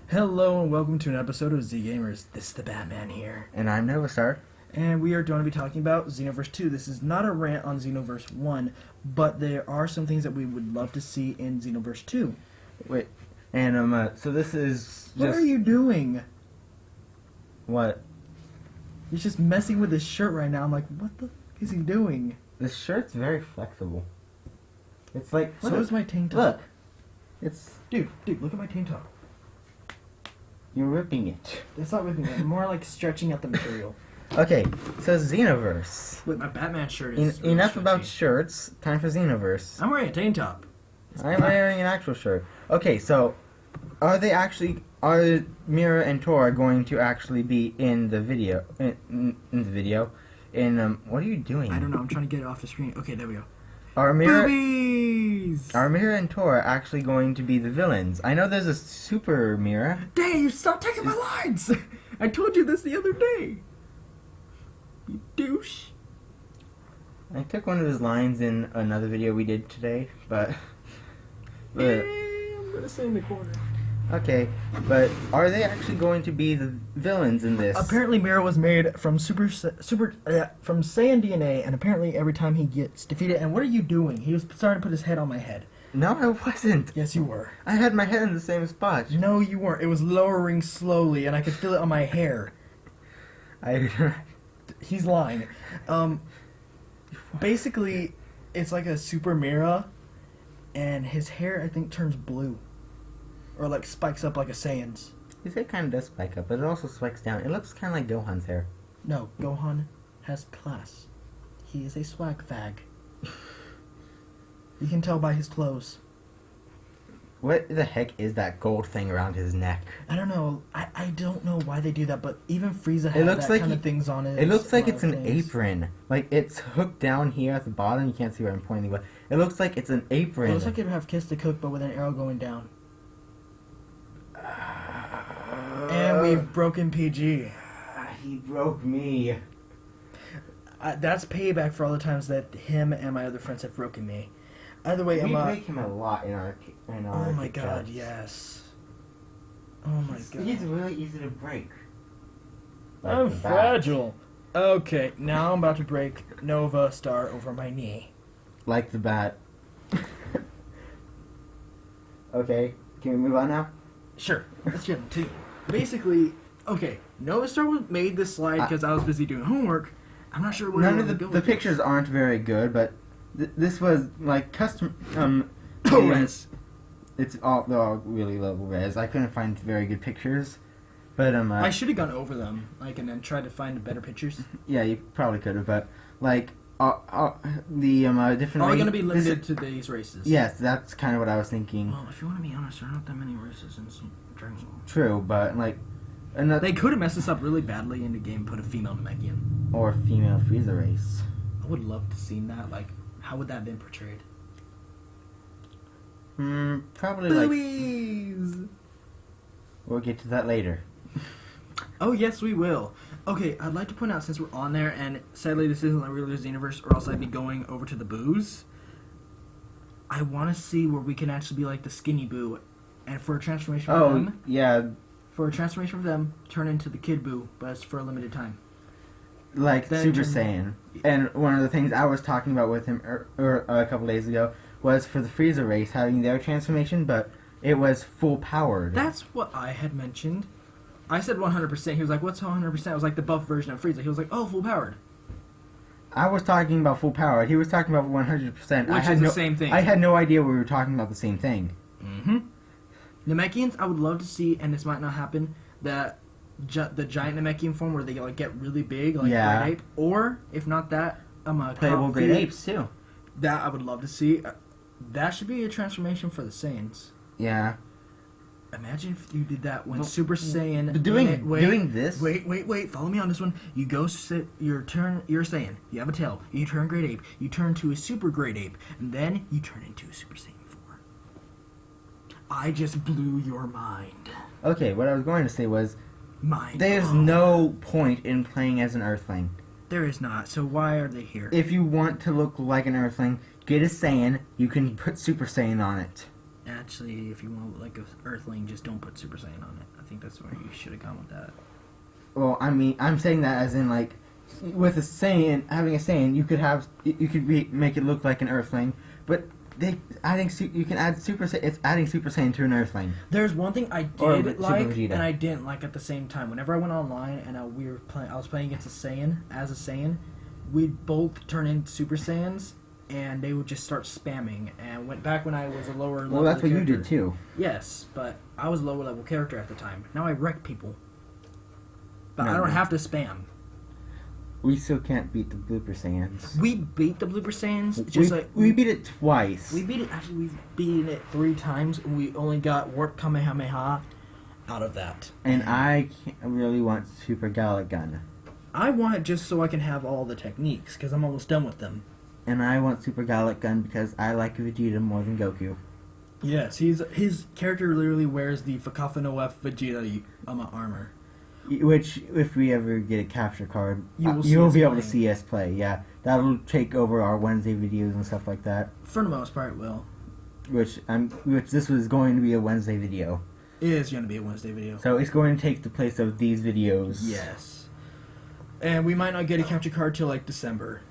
Hello and welcome to an episode of Z Gamers. This is the Batman here. And I'm Novastar. And we are going to be talking about Xenoverse 2. This is not a rant on Xenoverse 1, but there are some things that we would love to see in Xenoverse 2. Wait, and so this is What are you doing? What? He's just messing with his shirt right now. I'm like, what the f*** is he doing? This shirt's very flexible. It's like... So is my tank top. Look! It's... Dude, look at my tank top. You're ripping it. It's not ripping it. I'm more like stretching out the material. Okay, so Xenoverse. Wait, my Batman shirt is... Enough stretchy. about shirts. Time for Xenoverse. I'm wearing a tank top. I'm wearing an actual shirt. Okay, so... Are Mira and Tora going to actually be in the video? In the video? What are you doing? I don't know. I'm trying to get it off the screen. Okay, there we go. Are Boobies! Mira and Tora actually going to be the villains? I know there's a super Mira. Dang, you stopped taking my lines! I told you this the other day. You douche. I took one of his lines in another video we did today, but I'm gonna stay in the corner. okay, but are they actually going to be the villains in this? Apparently, Mira was made from from Saiyan DNA, and apparently every time he gets defeated. And what are you doing? He was starting to put his head on my head. No, I wasn't. Yes, you were. I had my head in the same spot. No, you weren't. It was lowering slowly, and I could feel it on my hair. He's lying. Basically, it's like a super Mira, and his hair, I think, turns blue. Or, like, spikes up like a Saiyan's. His hair kind of does spike up, but it also spikes down. It looks kind of like Gohan's hair. No, Gohan has class. He is a swag fag. You can tell by his clothes. What the heck is that gold thing around his neck? I don't know. I don't know why they do that, but even Frieza had looks that like kind of things on it. It looks like it's an apron. Like, it's hooked down here at the bottom. You can't see where I'm pointing, but it looks like it's an apron. It looks like it would have Kiss the Cook, but with an arrow going down. And we've broken PG. He broke me. That's payback for all the times that him and my other friends have broken me. Either way, We Emma... break him a lot in our Oh my god, yes. Oh my god. He's really easy to break. I'm the bat. fragile. Okay, now I'm about to break Nova Star over my knee. Like the bat. Okay, can we move on now? Sure, let's get into basically, okay, Nova Star made this slide because I was busy doing homework. I'm not sure where None of the pictures aren't very good, but this was like custom. res. They're all really low res. I couldn't find very good pictures, but I should have gone over them, like, and then tried to find better pictures. Yeah, you probably could have, but like the different. Are we gonna be limited to these races? Yes, that's kind of what I was thinking. Well, if you want to be honest, there aren't that many races in Dragon Ball. True, but like, They could have messed this up really badly in the game, put a female Namekian. or female Frieza race. I would love to see that. Like, how would that have been portrayed? Probably Boobies! We'll get to that later. Oh, yes, we will. Okay, I'd like to point out, since we're on there, and sadly this isn't a regular Xenoverse, or else I'd be going over to the Boos, I want to see where we can actually be like the skinny Boo, and for a transformation of them... yeah. For a transformation of them, turn into the Kid Boo, but it's for a limited time. Like Then Super Saiyan. And one of the things I was talking about with him a couple days ago was for the Frieza race having their transformation, but it was full powered. That's what I had mentioned. I said 100%. He was like, what's 100%? It was like the buff version of Frieza. He was like, oh, full powered. I was talking about full powered. He was talking about 100%. Which is the same thing. I had no idea we were talking about the same thing. Mm-hmm. Namekians, I would love to see, and this might not happen, the giant Namekian form where they like get really big, like Great Ape. Or, if not that, Playable Great Apes, too. That I would love to see. That should be a transformation for the Saiyans. Yeah. Imagine if you did that when Super Saiyan... Doing this? Wait. Follow me on this one. You go sit... You're Saiyan. You have a tail. You turn Great Ape. You turn to a Super Great Ape. And then you turn into a Super Saiyan 4. I just blew your mind. Okay, what I was going to say was... Mind There's blown. no point in playing as an Earthling. There is not. So why are they here? If you want to look like an Earthling, get a Saiyan. You can put Super Saiyan on it. Actually, if you want like a Earthling, just don't put Super Saiyan on it. I think that's where you should have gone with that. Well, I mean, I'm saying that as in like, with a Saiyan, having a Saiyan, you could make it look like an Earthling, but you can add Super Saiyan. It's adding Super Saiyan to an Earthling. There's one thing I Or did Super like Vegeta. and I didn't like at the same time. Whenever I went online and I was playing against a Saiyan as a Saiyan, we'd both turn into Super Saiyans and they would just start spamming. And went back when I was a lower level. Well, that's what character. you did too. Yes, but I was a lower level character at the time. Now I wreck people, but No, I don't no. have to spam. We still can't beat the Blooper Saiyans. We beat the Blooper Saiyans. Just we beat it twice. We beat it. Actually, we've beaten it 3 times. And we only got Warp Kamehameha out of that. And I really want Super Gallic Gun. I want it just so I can have all the techniques because I'm almost done with them. And I want Super Gallic Gun because I like Vegeta more than Goku. Yes, his character literally wears the Fakafano F Vegeta armor. Which, if we ever get a capture card, You will see you'll us be able to playing. see us play. Yeah, that'll take over our Wednesday videos and stuff like that. For the most part, it will. Which this was going to be a Wednesday video, It is going to be a Wednesday video. so it's going to take the place of these videos. Yes. And we might not get a capture card till like December.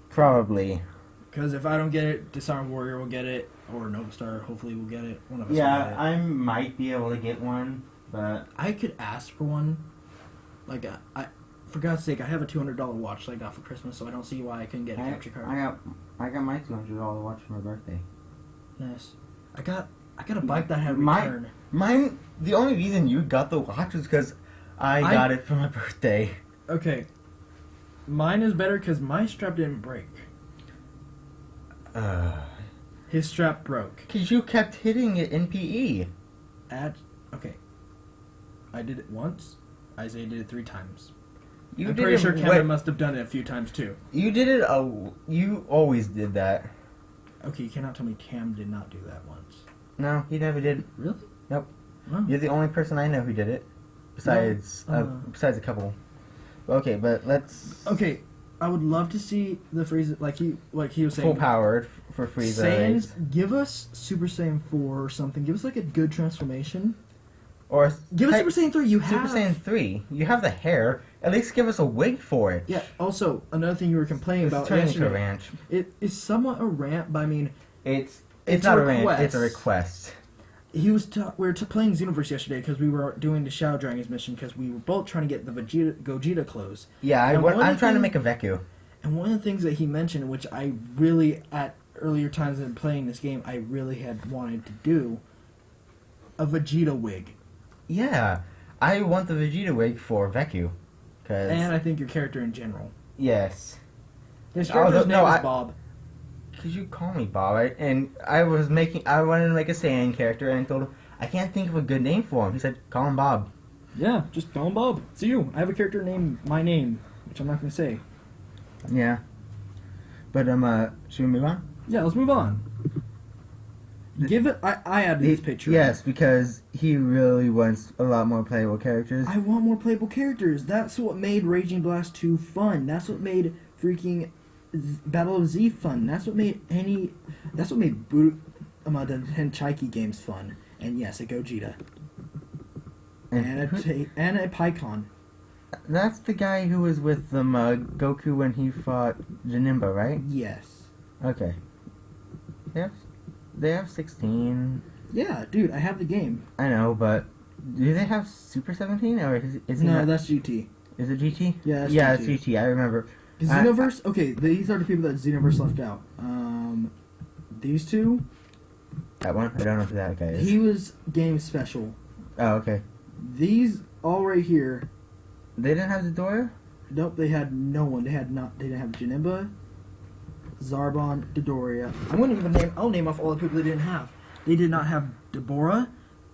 Probably. Because if I don't get it, Disarm Warrior will get it, or Nova Star hopefully will get it. One of us will Yeah, get it. I might be able to get one, but I could ask for one. Like, for God's sake, I have a $200 watch that I got for Christmas, so I don't see why I couldn't get a capture card. I got my $200 watch for my birthday. Nice. I got a bike that had My- return. Mine. The only reason you got the watch was because I got it for my birthday. Okay. Mine is better because my strap didn't break. His strap broke. Because you kept hitting it in PE. Okay. I did it once. Isaiah did it 3 times. You I'm did pretty it, sure Kevin must have done it a few times too. You did it. You always did that. Okay, you cannot tell me Cam did not do that once. No, he never did. Really? Nope. Wow. You're the only person I know who did it. Besides, besides a couple. Okay, but let's Okay, I would love to see the Frieza, like he was saying. full powered for Frieza. Saiyans, give us Super Saiyan 4 or something. Give us like a good transformation. Or Give us Super Saiyan 3. You Super have Saiyan 3. You have the hair. At least give us a wig for it. Yeah. Also, another thing you were complaining It's about turning into a yesterday. ranch. It is somewhat a rant, but I mean, It's It's not a a ranch. request. It's a request. we were playing Xenoverse yesterday because we were doing the Shadow Dragons mission because we were both trying to get the Gogeta clothes. Yeah, And one I'm trying to thing- make a Veku. And one of the things that he mentioned, which I really, at earlier times in playing this game, I really had wanted to do, a Vegeta wig. Yeah, I want the Vegeta wig for Veku. And I think your character in general. Yes. His Although- character's no, name is I- Bob. Could you call me Bob? I wanted to make a Saiyan character, and I told him, I can't think of a good name for him. He said, call him Bob. Yeah, just call him Bob. It's you. I have a character named my name, which I'm not going to say. Yeah. But, should we move on? Yeah, let's move on. Give it. I added this picture. Yes, because he really wants a lot more playable characters. I want more playable characters. That's what made Raging Blast 2 fun. That's what made freaking Battle of Z fun. That's what made the Henchiki games fun. And yes, a Gogeta. And a Pycon. That's the guy who was with Goku when he fought Janemba, right? Yes. Okay. They have 16. Yeah, dude, I have the game. I know, but do they have Super 17 or is he No, not? that's GT. Is it GT? Yeah, that's yeah, GT. it's GT. I remember. Xenoverse? Okay, these are the people that Xenoverse left out. These two. That one? I don't know who that guy is. He was game special. Oh, okay. These all right here. They didn't have Dodora? Nope, they had no one. They didn't have Janemba, Zarbon, Dodoria. I'll name off all the people they didn't have. They did not have Deborah.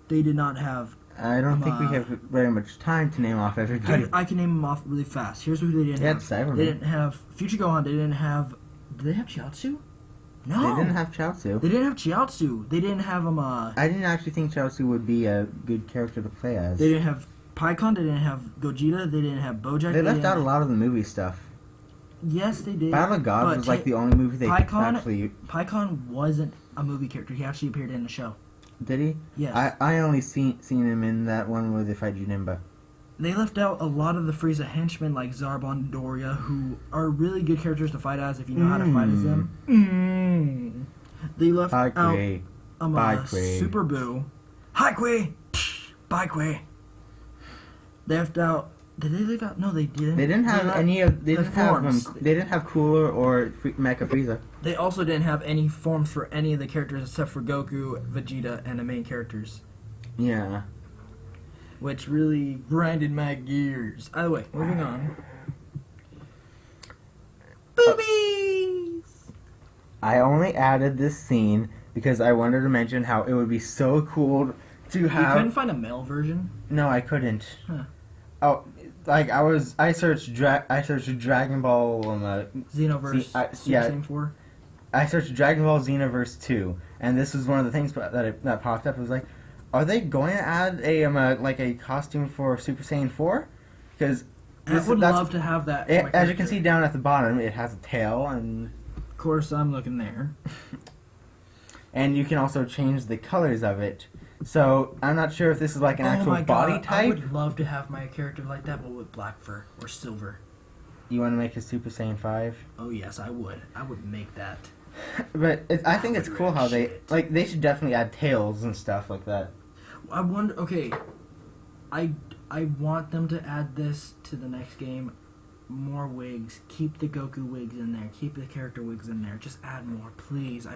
They did not have. I don't think we have very much time to name off everybody. I can name them off really fast. Here's who they didn't have. Cyberman. They didn't have Future Gohan. They didn't have. Did they have Chiaotzu? No. They didn't have Chaozu. They didn't have Chiaotzu. They didn't have I didn't actually think Chaozu would be a good character to play as. They didn't have Pycon. They didn't have Gogeta. They didn't have Bojack. They left out a lot of the movie stuff. Yes, they did. Battle of Gods was like the only movie they Pycon actually... Pycon wasn't a movie character. He actually appeared in the show. Did he? Yes. I only seen him in that one where they fight Janemba. They left out a lot of the Frieza henchmen like Zarbon and Doria, who are really good characters to fight as if you know how to fight as them. They left out Super Boo. Hi Kui! Bye Kui! They left out... Did they leave out? No, they didn't. They didn't have any of... They didn't forms. They didn't have Cooler or Mecha Frieza. They also didn't have any forms for any of the characters except for Goku, Vegeta, and the main characters. Yeah. Which really grinded my gears. Either way, moving on. Boobies! I only added this scene because I wanted to mention how it would be so cool to have... You couldn't find a male version? No, I couldn't. Huh. Oh, like I searched Dragon Ball... Xenoverse Super Saiyan 4? I searched Dragon Ball Xenoverse 2, and this was one of the things that popped up. It was like, are they going to add a costume for Super Saiyan 4? Because I would love to have that. As you can see down at the bottom, it has a tail, and of course I'm looking there. And you can also change the colors of it. So I'm not sure if this is like an actual body type. I would love to have my character like that, but with black fur or silver. You want to make a Super Saiyan 5? Oh yes, I would. I would make that. But I think it's cool how they should definitely add tails and stuff like that. I wonder. Okay, I want them to add this to the next game. More wigs. Keep the Goku wigs in there. Keep the character wigs in there. Just add more, please.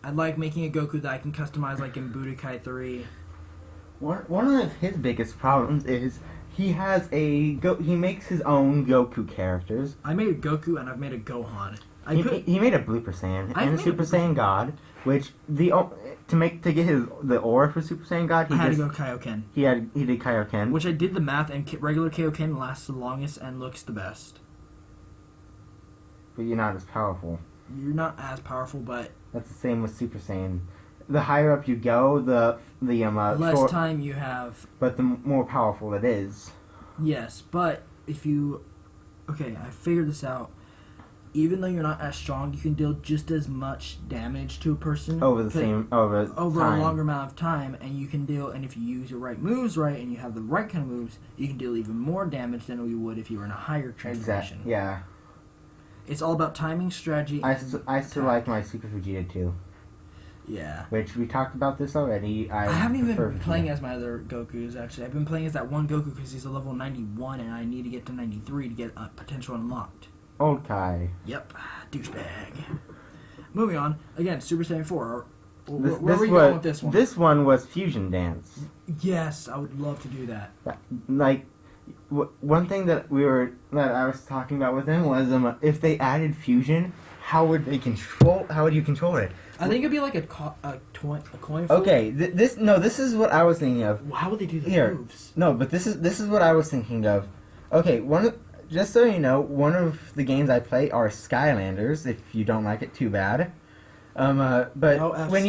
I like making a Goku that I can customize, like in Budokai 3. One of his biggest problems is he makes his own Goku characters. I made a Goku and I've made a Gohan. He made a Blooper Saiyan and a Super Saiyan God, which to get the aura for Super Saiyan God, he had to go Kaioken. He did Kaioken, which I did the math, and regular Kaioken lasts the longest and looks the best. But you're not as powerful. You're not as powerful, but that's the same with Super Saiyan. The higher up you go, the less time you have. But the more powerful it is. Yes, but if you... Okay, I figured this out. Even though you're not as strong, you can deal just as much damage to a person over a longer amount of time, and you can deal. And if you use your right moves right, and you have the right kind of moves, you can deal even more damage than you would if you were in a higher transformation. Exactly. Yeah. It's all about timing, strategy. I still like my Super Vegeta too. Yeah. Which we talked about this already. I haven't even been playing as my other Gokus, actually. I've been playing as that one Goku because he's a level 91 and I need to get to 93 to get potential unlocked. Old Kai. Yep. Douchebag. Moving on. Again, Super Saiyan 4. Where are we going with this one? This one was Fusion Dance. Yes, I would love to do that. One thing that I was talking about with him was if they added fusion, how would you control it? I think it'd be like a coin flip. Okay, this is what I was thinking of. How would they do the moves? No, but this is what I was thinking of. Okay, just so you know, one of the games I play are Skylanders. If you don't like it, too bad. But when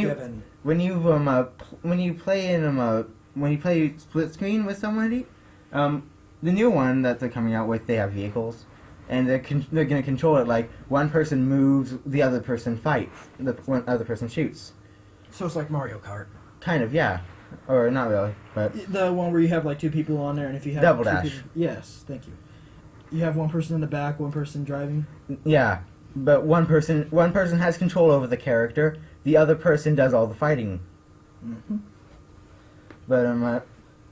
you play split screen with somebody, the new one that they're coming out with, they have vehicles, and they're going to control it like one person moves, the other person fights, the other person shoots. So it's like Mario Kart. Kind of, yeah. Or not really, but... The one where you have like two people on there, and if you have... Double Dash. Yes, thank you. You have one person in the back, one person driving? Yeah, but one person has control over the character, the other person does all the fighting. Mm-hmm. But,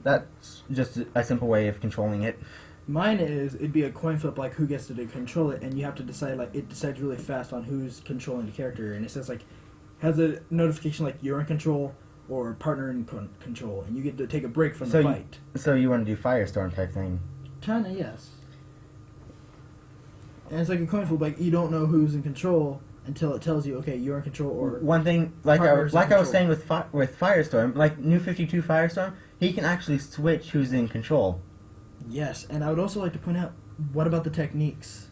that's just a simple way of controlling it. Mine it'd be a coin flip, like who gets to control it, and you have to decide, like, it decides really fast on who's controlling the character, and it says, like, has a notification, like, you're in control, or partner in control, and you get to take a break from the fight. So you want to do Firestorm type thing? Kinda, yes. And it's like a coin flip, like, you don't know who's in control until it tells you, okay, you're in control, or... One thing, like I was saying with Firestorm, like New 52 Firestorm, he can actually switch who's in control. Yes, and I would also like to point out, what about the techniques?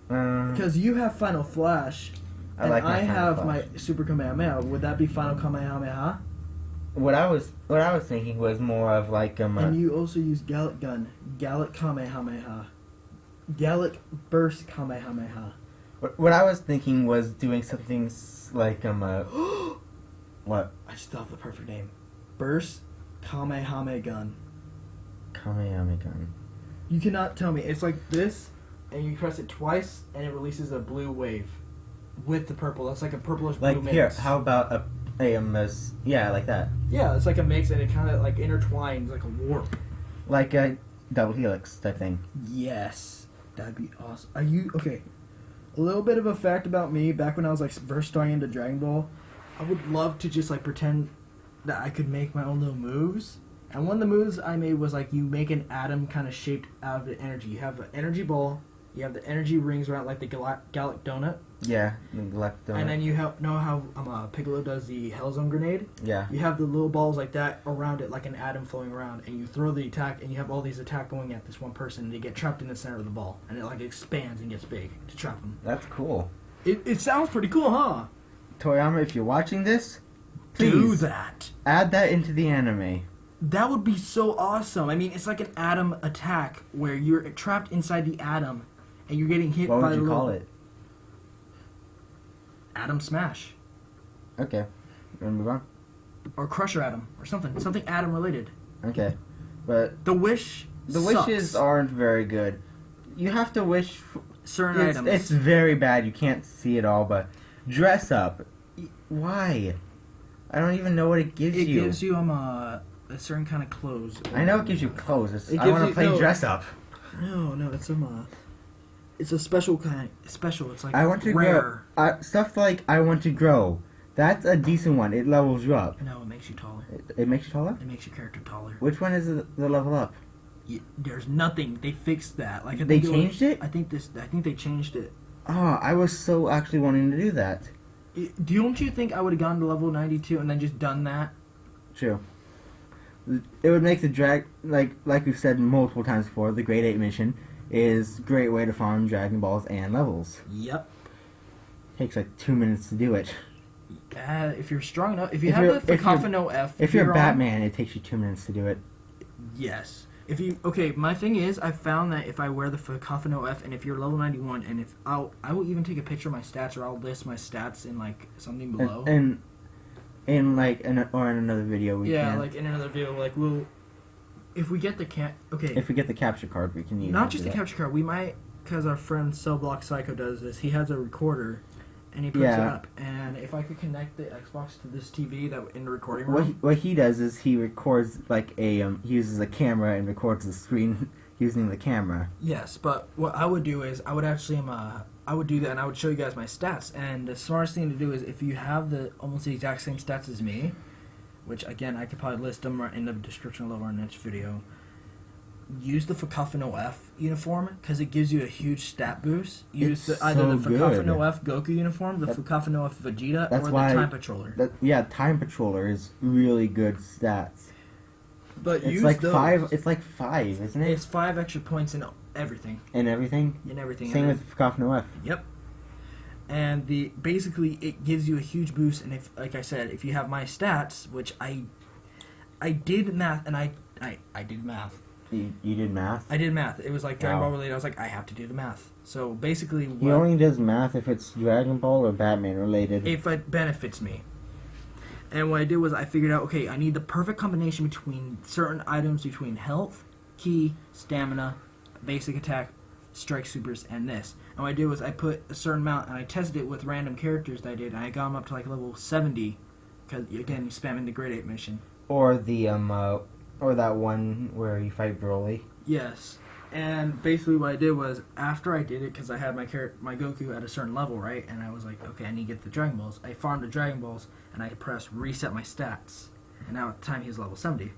Because you have Final Flash, and I have my Super Kamehameha. Would that be Final Kamehameha? What I was thinking was more of like and you also use Gallic Gun, Gallic Kamehameha, Gallic Burst Kamehameha. What I was thinking was doing something like What? I just thought of the perfect name. Burst Kamehameha Gun. Kamehameha gun. You cannot tell me. It's like this, and you press it twice, and it releases a blue wave with the purple. That's like a purplish blue Like mix. here, how about yeah, like that. Yeah, it's like a mix, and it kind of like intertwines like a warp. Like a double helix type thing. Yes, that'd be awesome. Are you okay? A little bit of a fact about me: back when I was like first starting into Dragon Ball, I would love to just like pretend that I could make my own little moves. And one of the moves I made was like you make an atom kind of shaped out of the energy. You have an energy ball, you have the energy rings around like the Galactic Donut, Yeah, the Galactic Donut. and then you know how Piccolo does the Hellzone Grenade. Yeah. You have the little balls like that around it, like an atom flowing around, and you throw the attack, and you have all these attack going at this one person, and they get trapped in the center of the ball, and it like expands and gets big to trap them. That's cool. It sounds pretty cool, huh? Toriyama, if you're watching this, Do please that. add that into the anime. That would be so awesome. I mean, it's like an atom attack where you're trapped inside the atom, and you're getting hit What by would you call it? Atom Smash. Okay. You want to move on? Or Crusher Atom, or something atom related. Okay. But The Wish the sucks. wishes aren't very good. You have to wish... Certain items. It's very bad. You can't see it all, but dress up. Why? I don't even know what it gives It you. gives you a certain kind of clothes. I know it gives you clothes. It I gives want to you- play no. dress up. No, it's a special kind. Special. It's like I want to rare. grow. Stuff like I want to grow. That's a decent one. It levels you up. No, it makes you taller. It makes you taller? It makes your character taller. Which one is the level up? There's nothing. They fixed that. Like I They think changed it? I think they changed it. Oh, I was so actually wanting to do that. Don't you think I would have gone to level 92 and then just done that? True. It would make the like we've said multiple times before, the Grade 8 mission is a great way to farm Dragon Balls and levels. Yep. Takes like 2 minutes to do it. If you're strong enough, if you If have you're- the if you're- Fakafano F, If you're on- Batman, it takes you 2 minutes to do it. yes. If you my thing is, I found that if I wear the Fakafano F, and if you're level 91, and if I will even take a picture of my stats, or I'll list my stats in like something below. And in another video we yeah, can. like in another video, like if we get the If we get the capture card, we can use not it just to the do that. capture card, we might, because our friend Cell Block Psycho does this. He has a recorder, and he puts it Yeah. up. And if I could connect the Xbox to this TV that in the recording room, What he does is he records like he uses a camera and records the screen using the camera. yes. But what I would do is I would actually I would do that, and I would show you guys my stats. And the smartest thing to do is if you have almost the exact same stats as me, which again I could probably list them right in the description of our next video. Use the Fakafano F uniform because it gives you a huge stat boost. Use It's either so the Fakafano good. F Goku uniform, the Fakafano F Vegeta, That's or the why- Time Patroller. Time Patroller is really good stats. But It's use like those. 5. It's like 5, isn't it? It's 5 extra points in everything. And everything. In everything. Same And with Fakafno F. Yep. And basically it gives you a huge boost. And if, like I said, if you have my stats, which I did math, and I did math. You did math. I did math. It was like Dragon Wow. Ball related. I was like, I have to do the math. So basically, He only does math if it's Dragon Ball or Batman related. if it benefits me. And what I did was I figured out, okay, I need the perfect combination between certain items, between health, ki, stamina, basic attack, strike supers, and this. And what I did was I put a certain amount, and I tested it with random characters that I did, and I got them up to like level 70, because again, spamming the grade 8 mission. Or the or that one where you fight Broly. Yes. And basically what I did was, after I did it, because I had my Goku at a certain level, right? And I was like, okay, I need to get the Dragon Balls. I farmed the Dragon Balls, and I pressed reset my stats. And now at the time, he was level 70.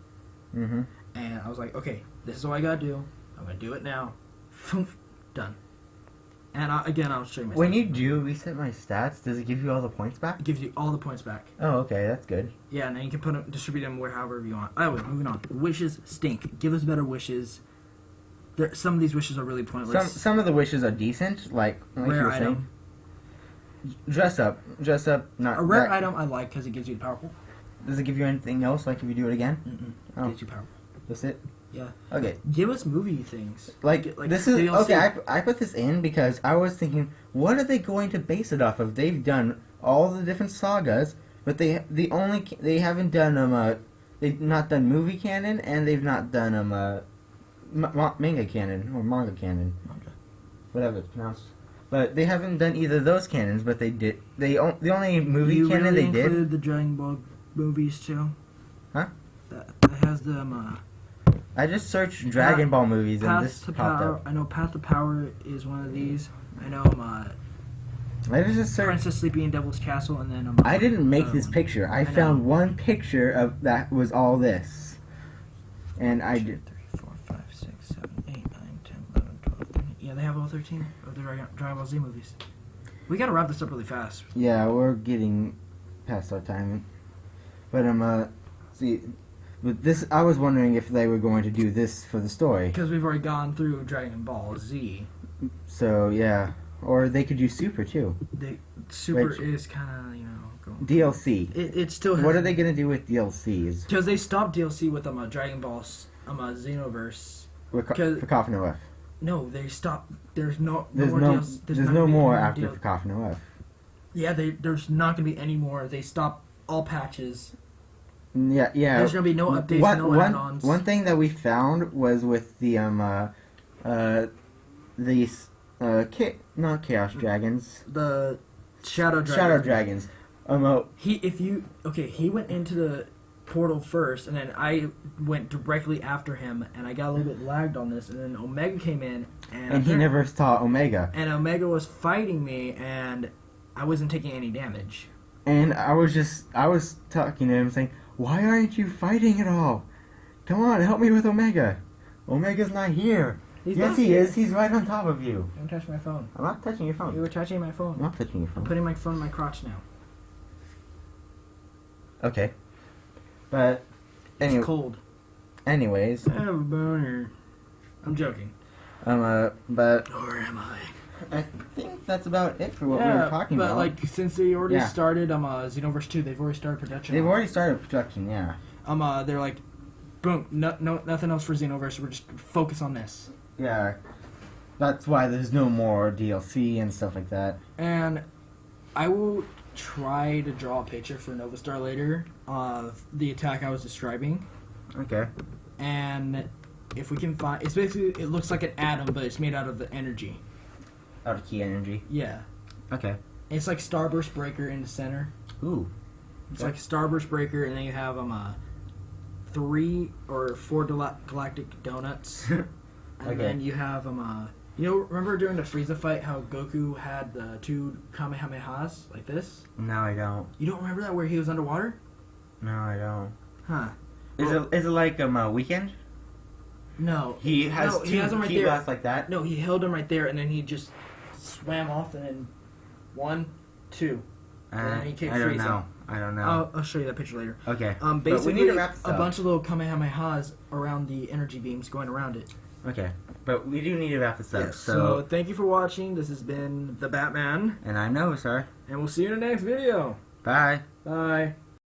Mm-hmm. And I was like, okay, this is what I gotta do. I'm gonna do it now. Done. And again, I'll show you my When stats. you do reset my stats, does it give you all the points back? It gives you all the points back. Oh, okay, that's good. Yeah, and then you can distribute them however you want. Anyway, moving on. Wishes stink. Give us better wishes. Some of these wishes are really pointless. Some of the wishes are decent, like you Rare were item. saying. Dress up, not A rare that- item I like because it gives you the powerful. Does it give you anything else? Like if you do it again? Mm-mm. Oh. Gives you powerful. That's it. Yeah. Okay. Give us movie things. Like this is DLC. okay. I put this in because I was thinking, what are they going to base it off of? They've done all the different sagas. But they haven't done they've not done movie canon, and they've not done manga canon or manga canon, whatever it's pronounced. But they haven't done either of those canons. But they did. The only movie you canon really they did. included the Dragon Ball movies too. Huh? That has them. I just searched Dragon Ball movies and this popped Power. up. I know Path to Power is one of these. I know I just searched. Princess Sleepy in Devil's Castle, and then I didn't make this picture. I found one picture of that was all this, and I did. 3, 4, 5, 6, 7, 8, 9, 10, 11, 12, 13. Yeah, they have all 13 of the Dragon Ball Z movies. We gotta wrap this up really fast. Yeah, we're getting past our time, but see, with this, I was wondering if they were going to do this for the story. Because we've already gone through Dragon Ball Z. So yeah, or they could do Super too. Super Which- is kind of going. DLC. It still. What are they gonna do with DLCs? Because they stopped DLC with Dragon Ball Xenoverse. For Cacophony OF. No, they stopped. There's no. There's more no. DLC, There's not no gonna be more any after DL Cacophony OF. Yeah, there's not gonna be any more. They stopped all patches. Yeah. There's gonna be no updates, no add-ons. One thing that we found was with the not Chaos Dragons. The Shadow Dragons. Shadow Dragons. He went into the portal first, and then I went directly after him, and I got a little bit lagged on this, and then Omega came in, and he never saw Omega. And Omega was fighting me, and I wasn't taking any damage. And I was talking to him saying, "Why aren't you fighting at all? Come on, help me with Omega. Omega's not here." Yes, he is. He's right on top of you. Don't touch my phone. I'm not touching your You phone. were touching my I'm phone. not touching your I'm phone. putting my phone in my crotch now. Okay. But It's cold. anyways, I have a boner. I'm joking. but Or am I? I think that's about it for what we were talking but about. like since they already Yeah. started Xenoverse 2, they've already started production. They've already started production, yeah. They're like, boom, no, nothing else for Xenoverse. We're just focus on this. Yeah. That's why there's no more DLC and stuff like that. And I will try to draw a picture for Nova Star later of the attack I was describing. Okay. And if we can find, it's basically, it looks like an atom, but it's made out of the energy. Out of key energy. Yeah. Okay. It's like Starburst Breaker in the center. Ooh. It's like Starburst Breaker, and then you have 3 or 4 galactic donuts. And Okay. then you have remember during the Frieza fight how Goku had the 2 Kamehamehas like this? No, I don't. You don't remember that where he was underwater? No, I don't. Huh. Is it like Weekend? No. He has no, two he has him right key there. blasts like that? No, he held him right there, and then he just swam off, and then 1, 2. And then he kicked I don't Frieza. know. I don't know. I'll show you that picture later. Okay. Basically, but we need to wrap this a up. bunch of little Kamehamehas around the energy beams going around it. Okay. But we do need to wrap this up. Yes, so thank you for watching. This has been The Batman. And I'm Nova Star. And we'll see you in the next video. Bye. Bye.